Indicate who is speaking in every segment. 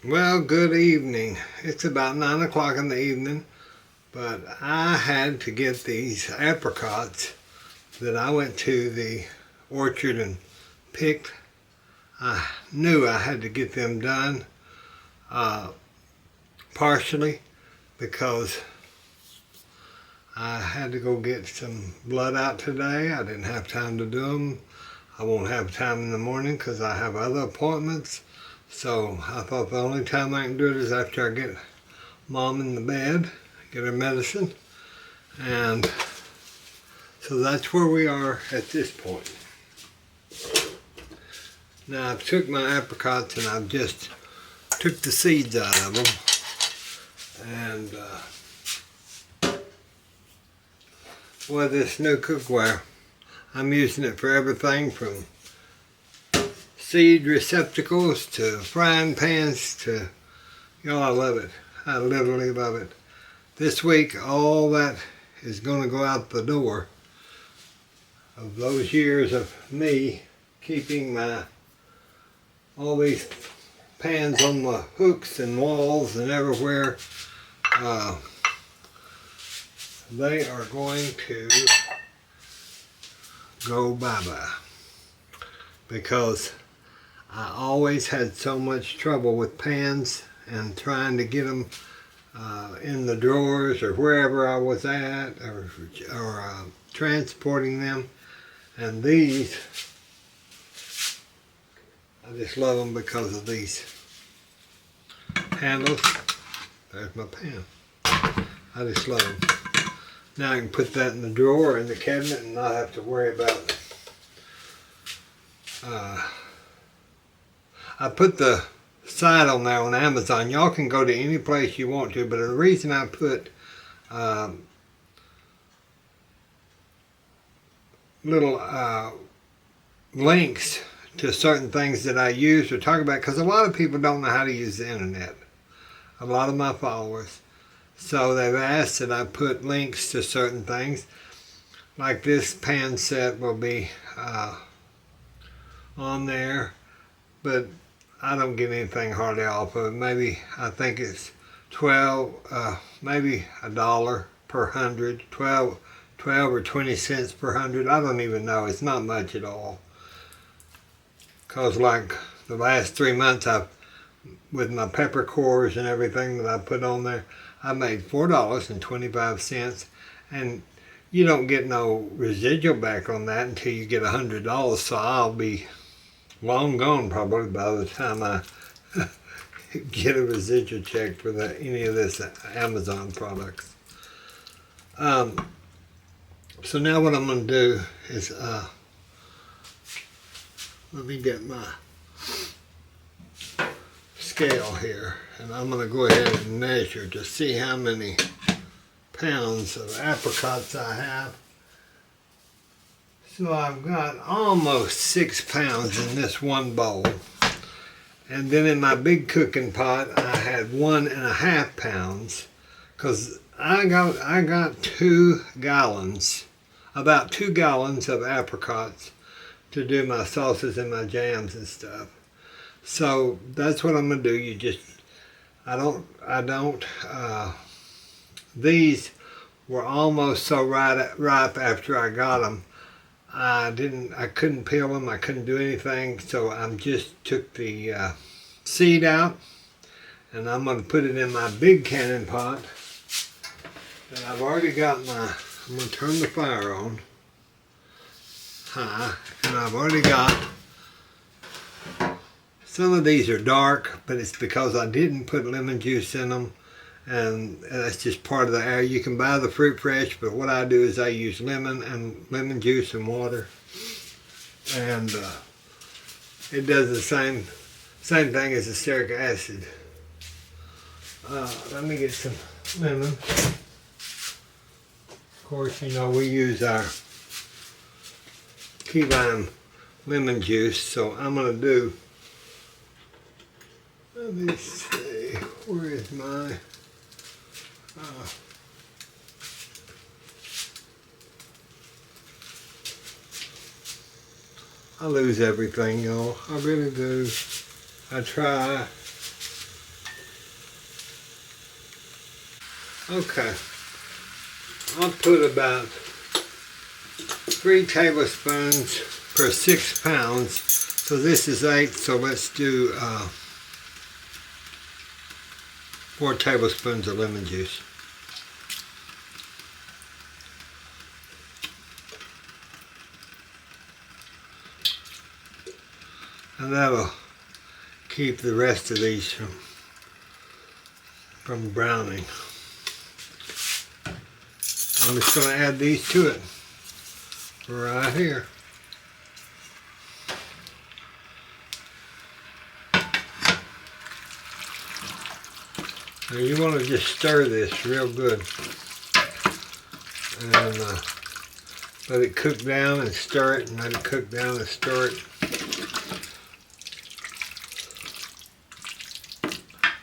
Speaker 1: Well, good evening. It's about 9 o'clock in the evening, but I had to get these apricots that I went to the orchard and picked. I knew I had to get them done partially because I had to go get some blood out today. I didn't have time to do them. I won't have time in the morning because I have other appointments. So I thought the only time I can do it is after I get Mom in the bed, get her medicine. And so that's where we are at this point. Now I've took my apricots and I've just took the seeds out of them. And with this new cookware, I'm using it for everything from seed receptacles to frying pans to, I love it. I literally love it. This week, all that is going to go out the door of those years of me keeping all these pans on the hooks and walls and everywhere. They are going to go bye-bye because I always had so much trouble with pans and trying to get them in the drawers or wherever I was at or transporting them. And these, I just love them because of these handles. There's my pan. I just love them. Now I can put that in the drawer in the cabinet and not have to worry about it. I put the site on there on Amazon. Y'all can go to any place you want to, but the reason I put little links to certain things that I use or talk about, because a lot of people don't know how to use the internet. A lot of my followers. So they've asked that I put links to certain things. Like this pan set will be on there, but I don't get anything hardly off of it. Maybe, I think it's 12, maybe $1 per 100, 12 or 20 cents per 100. I don't even know. It's not much at all. Because like the last 3 months, with my pepper cores and everything that I put on there, I made $4.25, and you don't get no residual back on that until you get $100, so I'll be long gone probably by the time I get a residual check for any of this Amazon products. So now what I'm going to do is, let me get my scale here, and I'm going to go ahead and measure to see how many pounds of apricots I have. So I've got almost 6 pounds in this one bowl, and then in my big cooking pot I had 1.5 pounds, because I got 2 gallons, about 2 gallons of apricots to do my sauces and my jams and stuff. So that's what I'm gonna do. These were almost so ripe after I got them. I couldn't peel them, I couldn't do anything, so I just took the seed out, and I'm gonna put it in my big canning pot. And I've already got I'm gonna turn the fire on high, and I've already got, some of these are dark, but it's because I didn't put lemon juice in them, and that's just part of the air. You can buy the fruit fresh, but what I do is I use lemon juice and water, and it does the same thing as the stearic acid. Let me get some lemon. Of course, we use our key lime lemon juice, so I'm going to do, let me see, where is my, I lose everything, y'all. I really do. I try. Okay, I'll put about 3 tablespoons per 6 pounds. So this is 8, so let's do 4 tablespoons of lemon juice. And that'll keep the rest of these from browning. I'm just going to add these to it right here. Now you want to just stir this real good and let it cook down and stir it, and let it cook down and stir it.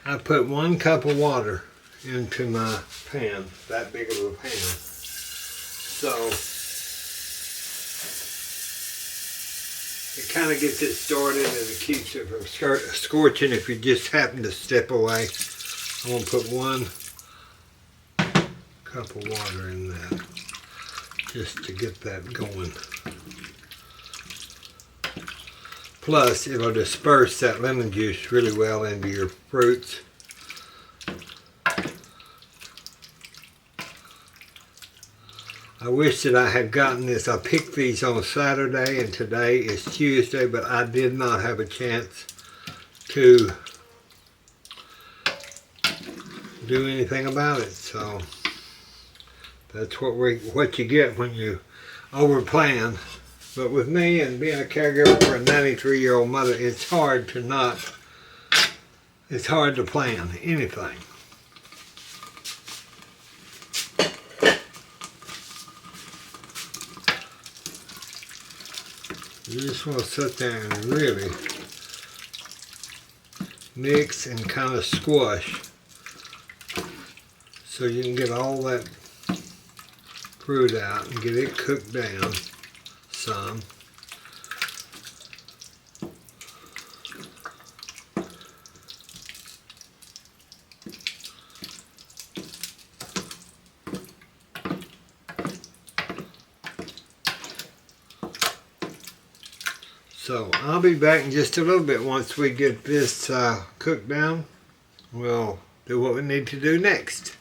Speaker 1: I put 1 cup of water into my pan, that big of a pan. So it kind of gets it started and it keeps it from scorching if you just happen to step away. I'm going to put 1 cup of water in that just to get that going. Plus, it'll disperse that lemon juice really well into your fruits. I wish that I had gotten this. I picked these on Saturday and today is Tuesday, but I did not have a chance to do anything about it. So that's what you get when you overplan. But with me and being a caregiver for a 93-year-old mother, it's hard to plan anything. You just want to sit there and really mix and kind of squash so you can get all that fruit out and get it cooked down some. So I'll be back in just a little bit once we get this cooked down. We'll do what we need to do next.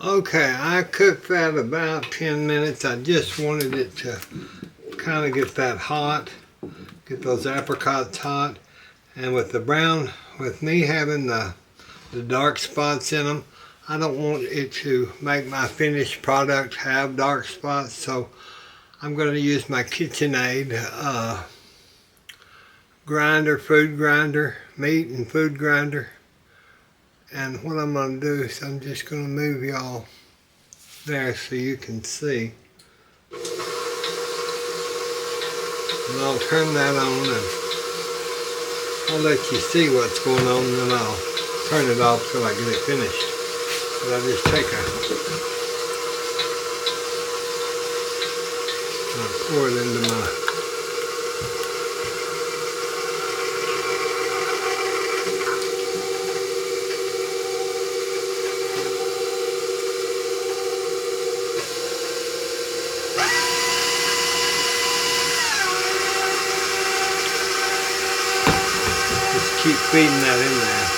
Speaker 1: Okay, I cooked that about 10 minutes. I just wanted it to kind of get that hot, get those apricots hot. And with the brown, with me having the dark spots in them, I don't want it to make my finished product have dark spots. So I'm going to use my KitchenAid grinder, food grinder, meat and food grinder. And what I'm going to do is I'm just going to move y'all there so you can see. And I'll turn that on and I'll let you see what's going on, and then I'll turn it off till I get it finished. But I'll just take I'll pour it into my keep feeding that in there.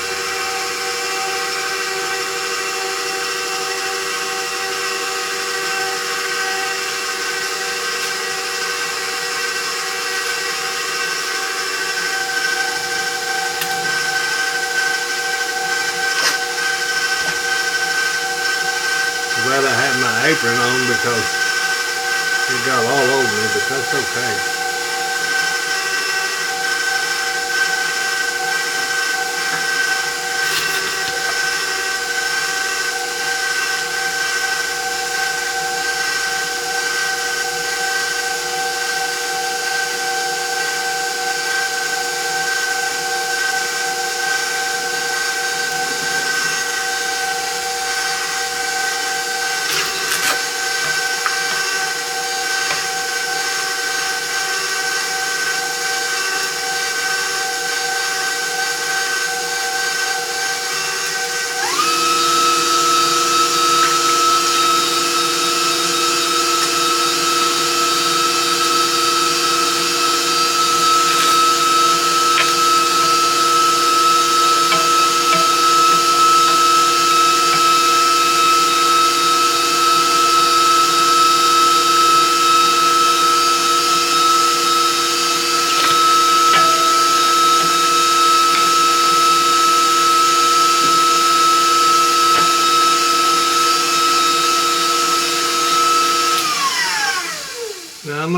Speaker 1: Glad I had my apron on because it got all over me, but that's okay.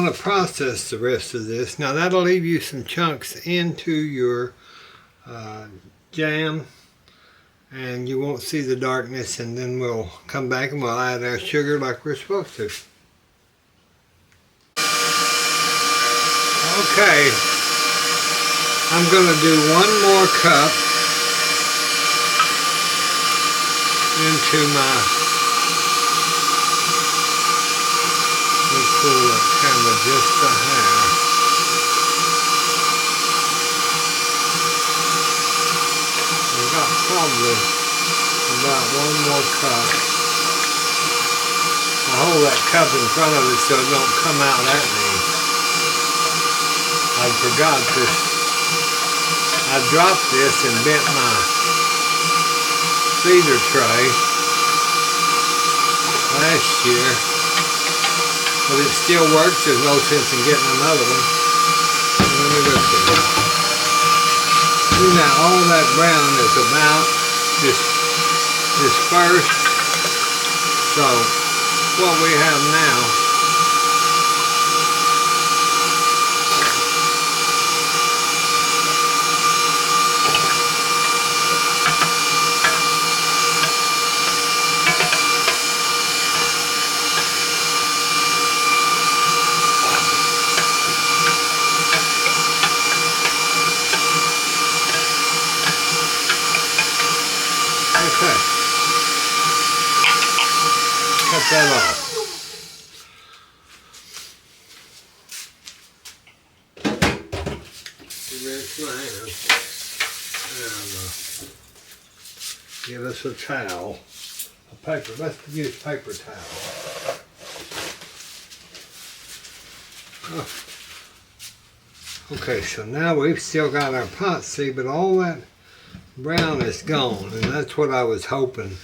Speaker 1: going to process the rest of this. Now that'll leave you some chunks into your jam, and you won't see the darkness, and then we'll come back and we'll add our sugar like we're supposed to. Okay, I'm going to do 1 more cup into my, let me pull the camera just a hair. I've got probably about 1 more cup. I hold that cup in front of it so it don't come out at me. I forgot this. I dropped this and bent my feeder tray last year, but it still works. There's no sense in getting another one. Let me look at it. See, now all that brown is about dispersed. So what we have now, okay, cut that off. Rinse my hands and give us a towel, a paper. Let's use paper towel. Oh. Okay, so now we've still got our pot, see, but all that brown is gone, and that's what I was hoping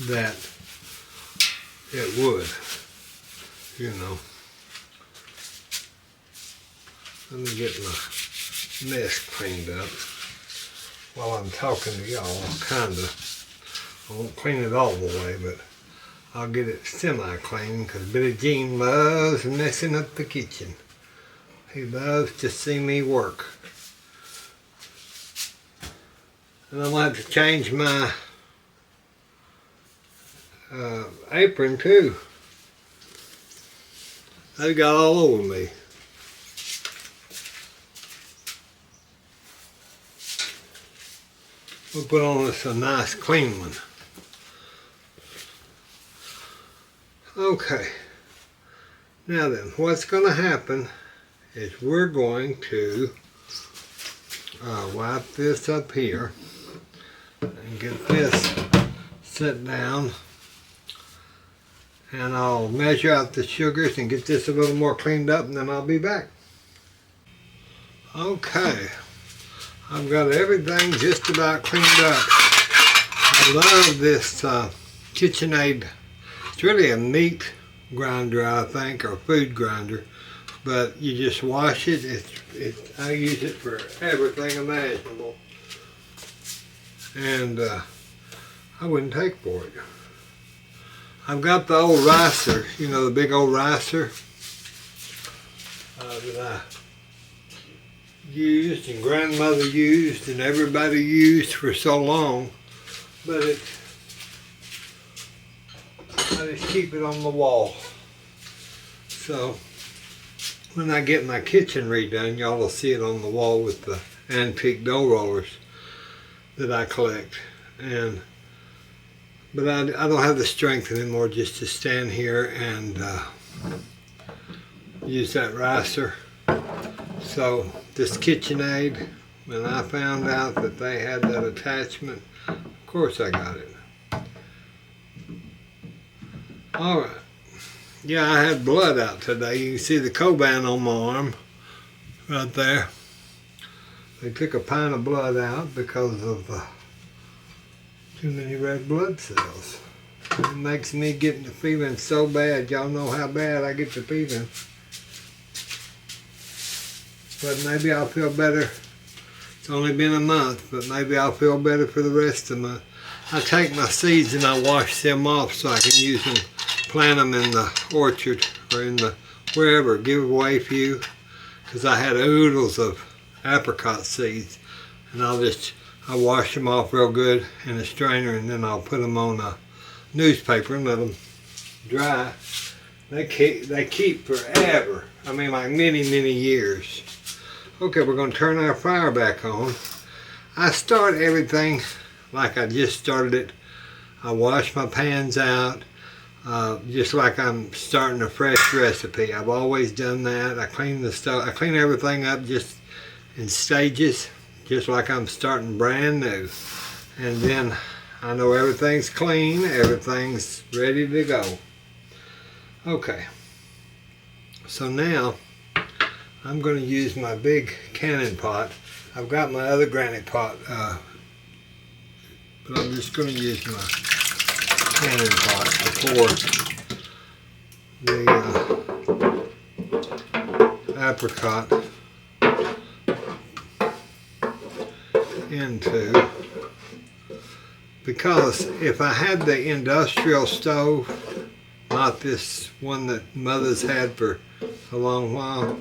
Speaker 1: that it would, you know. Let me get my mess cleaned up while I'm talking to y'all, kinda. I won't clean it all the way, but I'll get it semi-clean, because Billy Jean loves messing up the kitchen. He loves to see me work. And I'm going to have to change my apron too. They got all over me. We'll put on this a nice clean one. Okay. Now then, what's going to happen is we're going to wipe this up here and get this set down, and I'll measure out the sugars and get this a little more cleaned up, and then I'll be back. Okay, I've got everything just about cleaned up. I love this KitchenAid. It's really a meat grinder, I think, or food grinder, but you just wash it. I use it for everything imaginable, and I wouldn't take for it. I've got the old ricer, you know, the big old ricer that I used and grandmother used and everybody used for so long, but I just keep it on the wall. So when I get my kitchen redone, y'all will see it on the wall with the antique dough rollers that I collect. But I don't have the strength anymore just to stand here and use that ricer. So this KitchenAid, when I found out that they had that attachment, of course I got it. Alright. Yeah, I had blood out today. You can see the Coban on my arm right there. They took a pint of blood out because of too many red blood cells. It makes me get the feeling so bad. Y'all know how bad I get the feeling. But maybe I'll feel better. It's only been a month, but maybe I'll feel better for the rest of the month. I take my seeds and I wash them off so I can use them, plant them in the orchard or in the wherever, give away a few, because I had oodles of apricot seeds, and I'll wash them off real good in a strainer, and then I'll put them on a newspaper and let them dry. They keep forever. I mean, like many years. Okay, we're going to turn our fire back on. I start everything like I just started it. I wash my pans out, just like I'm starting a fresh recipe. I've always done that. I clean the stove. I clean everything up just in stages, just like I'm starting brand new. And then I know everything's clean, everything's ready to go. Okay, so now I'm going to use my big cannon pot. I've got my other granite pot, but I'm just going to use my cannon pot to pour the apricot into, because if I had the industrial stove, not this one that Mother's had for a long while,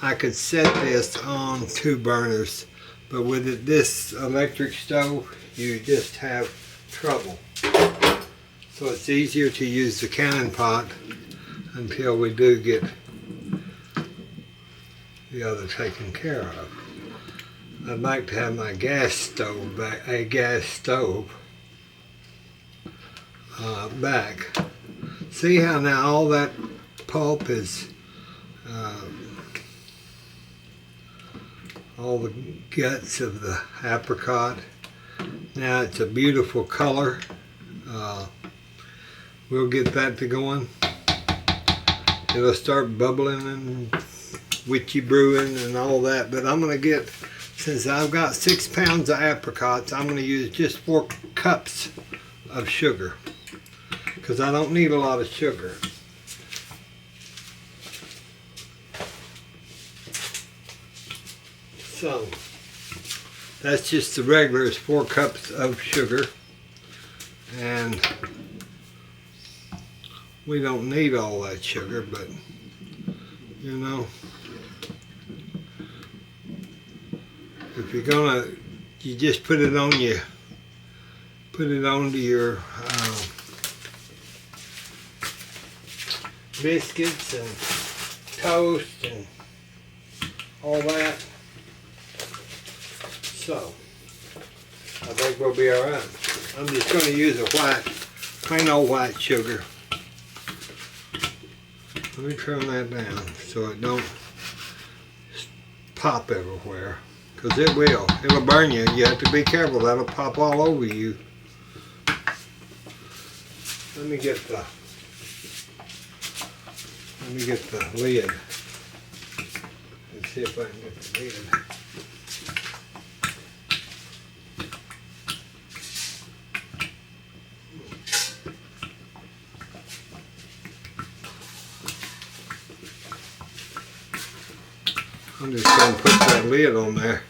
Speaker 1: I could set this on 2 burners, but with this electric stove, you just have trouble. So it's easier to use the cannon pot until we do get the other taken care of. I'd like to have my gas stove back, back. See how now all that pulp is, all the guts of the apricot. Now it's a beautiful color. We'll get that to going. It'll start bubbling and witchy brewing and all that, but I'm going to get, since I've got 6 pounds of apricots, I'm going to use just 4 cups of sugar, because I don't need a lot of sugar. So that's just the regular, is 4 cups of sugar, and we don't need all that sugar, but you know, if you're gonna, you just put it on your, onto your biscuits and toast and all that. So I think we'll be all right. I'm just going to use a plain old white sugar. Let me turn that down so it don't pop everywhere, because it will. It'll burn you. You have to be careful. That'll pop all over you. Let me get the lid. Let's see if I can get the lid. I'm just going to put that lid on there,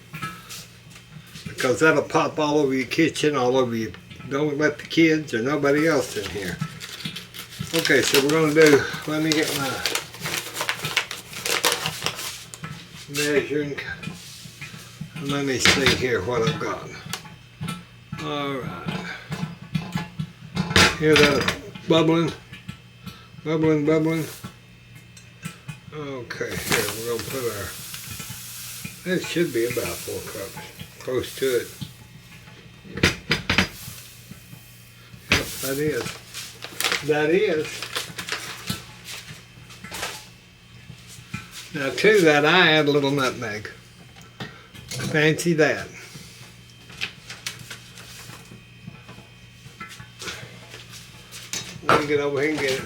Speaker 1: because that'll pop all over your kitchen, all over you. Don't let the kids or nobody else in here. Okay, so we're going to do, let me get my measuring, let me see here what I've got. Alright. Hear that bubbling? Bubbling. Okay, here, we're going to put our, that should be about 4 cups, close to it. Yep, that is. Now to that I add a little nutmeg. Fancy that. Let me get over here and get it.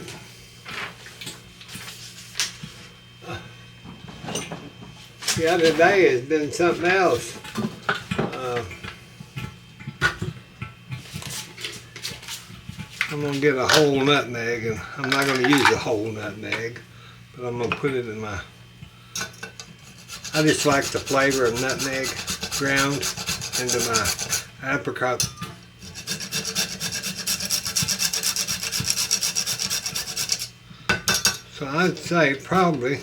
Speaker 1: The other day has been something else. I'm going to get a whole nutmeg, and I'm not going to use a whole nutmeg, but I'm going to put it in my, I just like the flavor of nutmeg ground into my apricot. So I'd say probably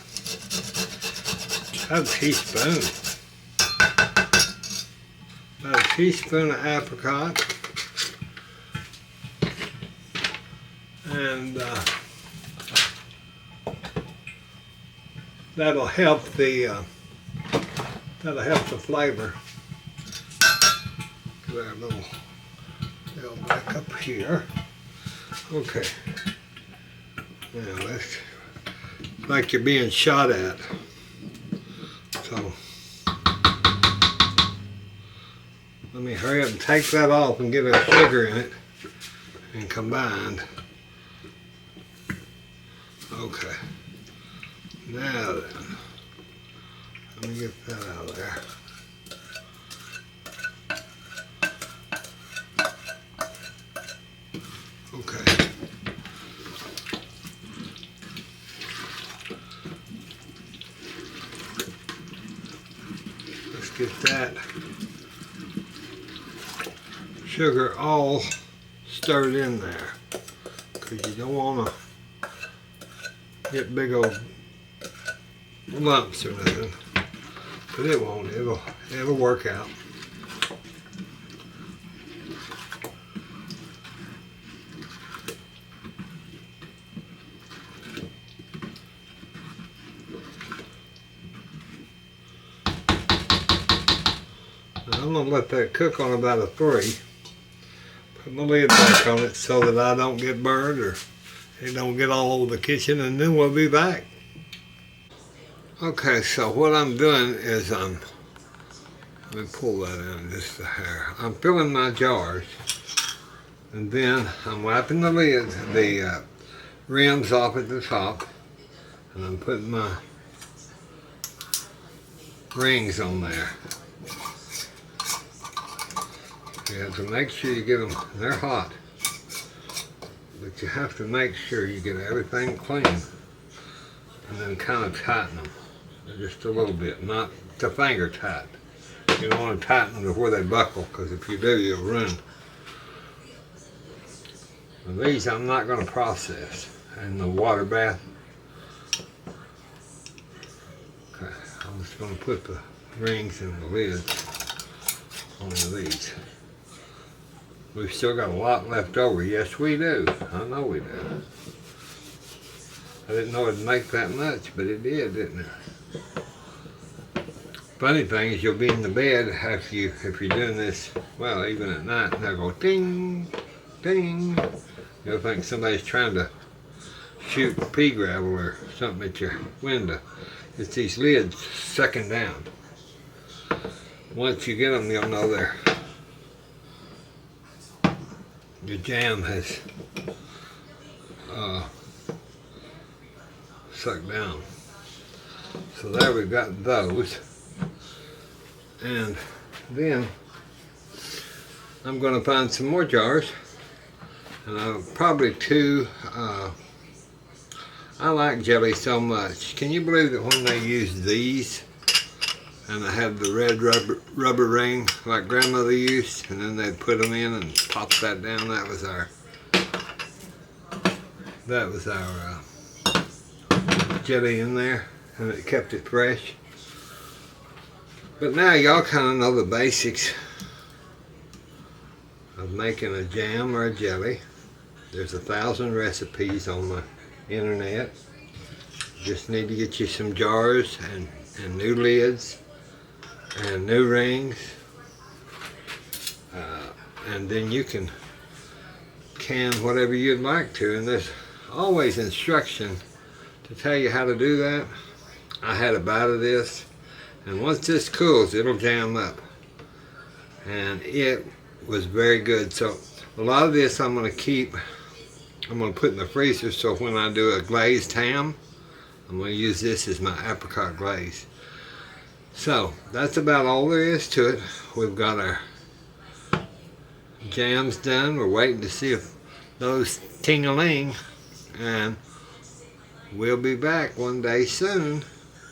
Speaker 1: about a teaspoon. About a teaspoon of apricot. And that'll help the flavor. Put our little back up here. Okay. Now let's, like you're being shot at. So let me hurry up and take that off and get a sugar in it and combined. Okay. Now then, let me get that out of there. Okay. Let's get that sugar all stirred in there, because you don't want to get big old lumps or nothing, but it won't. It'll work out. Now I'm gonna let that cook on about a 3. Put my lid back on it so that I don't get burned or it don't get all over the kitchen, and then we'll be back. Okay, so what I'm doing is let me pull that in just a hair. I'm filling my jars, and then I'm wiping the lids, the rims off at the top, and I'm putting my rings on there. You have to make sure you get them, they're hot, but you have to make sure you get everything clean, and then kind of tighten them just a little bit, not to finger tight. You don't want to tighten them to where they buckle, because if you do, you'll ruin. And these I'm not going to process in the water bath. Okay, I'm just going to put the rings and the lids on these. We've still got a lot left over. Yes, we do. I know we do. I didn't know it'd make that much, but it did, didn't it? Funny thing is, you'll be in the bed if you're doing this, well, even at night, and they'll go ding, ding. You'll think somebody's trying to shoot pea gravel or something at your window. It's these lids sucking down. Once you get them, you'll know your jam has sucked down. So there we've got those. And then I'm going to find some more jars, and probably 2. I like jelly so much. Can you believe that when they use these and they have the red rubber ring like grandmother used, and then they'd put them in and pop that down? That was our jelly in there, and it kept it fresh. But now y'all kind of know the basics of making a jam or a jelly. There's 1,000 recipes on the internet. You just need to get you some jars and new lids and new rings, and then you can can whatever you'd like to, and there's always instruction to tell you how to do that. I had a bite of this, and once this cools, it'll jam up, and it was very good. So a lot of this I'm going to put in the freezer, so when I do a glazed ham, I'm going to use this as my apricot glaze. So that's about all there is to it. We've got our jams done. We're waiting to see if those ting-a-ling, and we'll be back one day soon.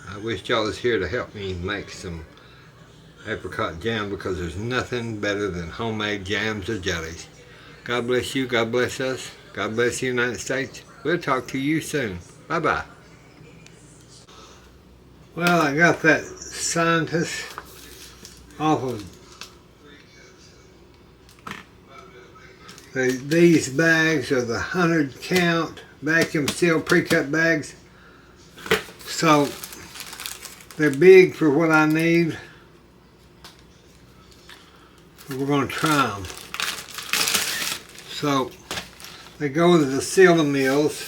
Speaker 1: I wish y'all was here to help me make some apricot jam, because there's nothing better than homemade jams or jellies. God bless you. God bless us. God bless the United States. We'll talk to you soon. Bye-bye. Well, I got that scientist off of these bags are the 100 count vacuum seal pre-cut bags. So they're big for what I need. We're going to try them. So they go to the sealing mills,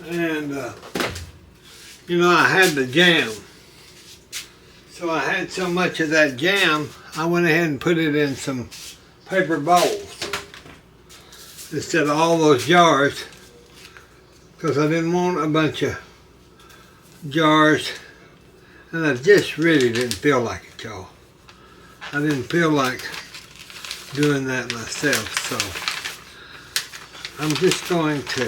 Speaker 1: and you know, I had the jam. So I had so much of that jam, I went ahead and put it in some paper bowls instead of all those jars, because I didn't want a bunch of jars, and I just really didn't feel like it, y'all. I didn't feel like doing that myself, so I'm just going to,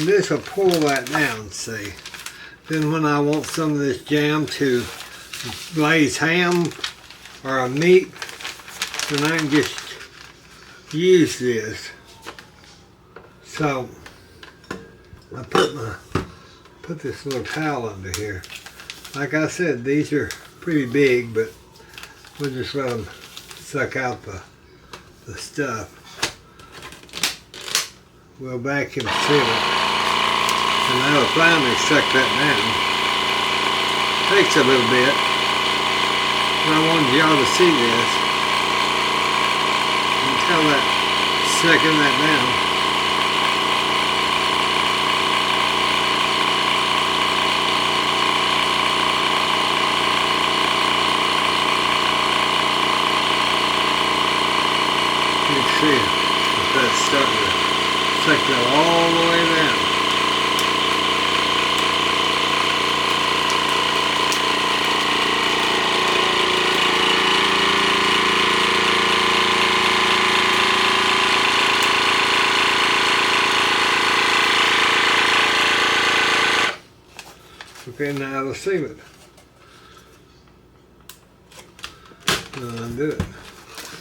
Speaker 1: this will pull that down, see. Then when I want some of this jam to glaze ham or a meat, then I can just use this. So I put this little towel under here. Like I said, these are pretty big, but we'll just let them suck out the stuff. We'll vacuum seal it, and that'll finally suck that down. Takes a little bit, but I wanted y'all to see this until that sucking that down. You can see it, if that's starting to suck that all the way down. Okay, now let's seal it. Undo it.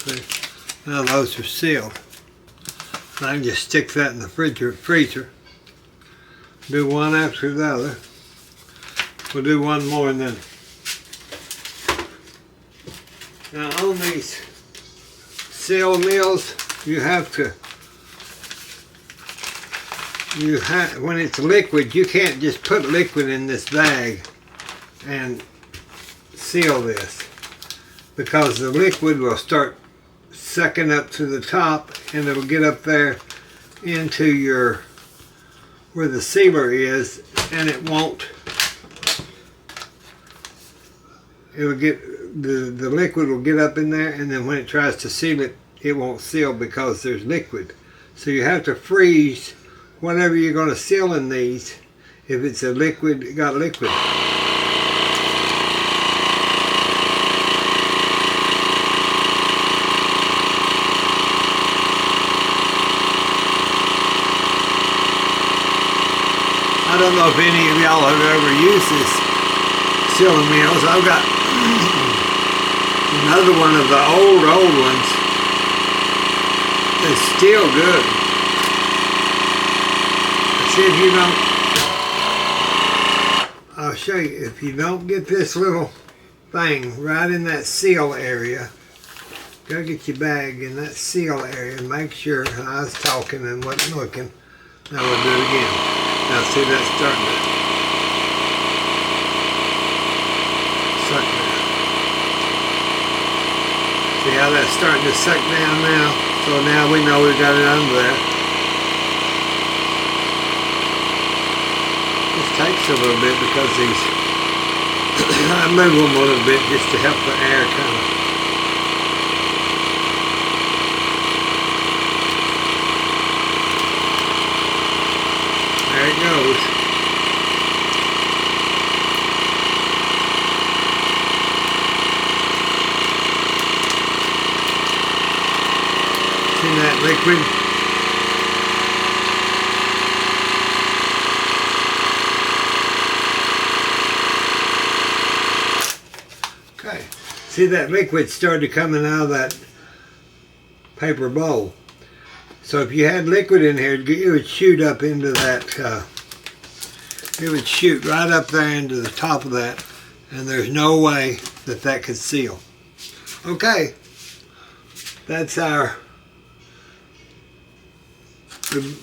Speaker 1: See? Now those are sealed. I can just stick that in the freezer. Do one after the other. We'll do one more and then. Now on these seal meals, you have to, when it's liquid, you can't just put liquid in this bag and seal this, because the liquid will start sucking up to the top, and it'll get up there into your, where the sealer is, and it won't, it'll get, the liquid will get up in there, and then when it tries to seal it, it won't seal because there's liquid. So you have to freeze whatever you're going to seal in these. If it's a liquid, it got liquid. I don't know if any of y'all have ever used this sealing meals. I've got another one of the old ones. It's still good. See if you don't, I'll show you, if you don't get this little thing right in that seal area, go get your bag in that seal area and make sure, and I was talking and wasn't looking. Now we'll do it again. Now see, that's starting to suck down. See how that's starting to suck down now? So now we know we've got it under there. This takes a little bit because these, I move them a little bit just to help the air kind of. There it goes. See that liquid? Okay. See that liquid started coming out of that paper bowl. So if you had liquid in here, it would shoot up into that it would shoot right up there into the top of that, and there's no way that that could seal. Okay, that's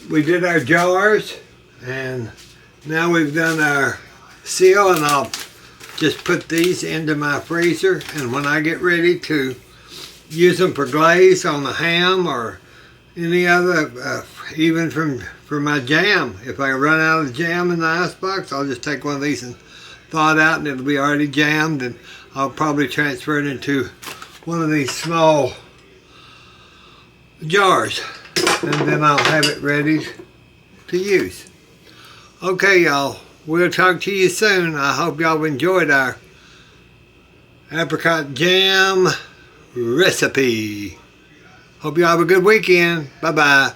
Speaker 1: we did our jars, and now we've done our seal, and I'll just put these into my freezer, and when I get ready to use them for glaze on the ham or any other, even for my jam, if I run out of jam in the icebox, I'll just take one of these and thaw it out, and it'll be already jammed, and I'll probably transfer it into one of these small jars, and then I'll have it ready to use. Okay, y'all, we'll talk to you soon. I hope y'all enjoyed our apricot jam recipe. Hope y'all have a good weekend. Bye-bye.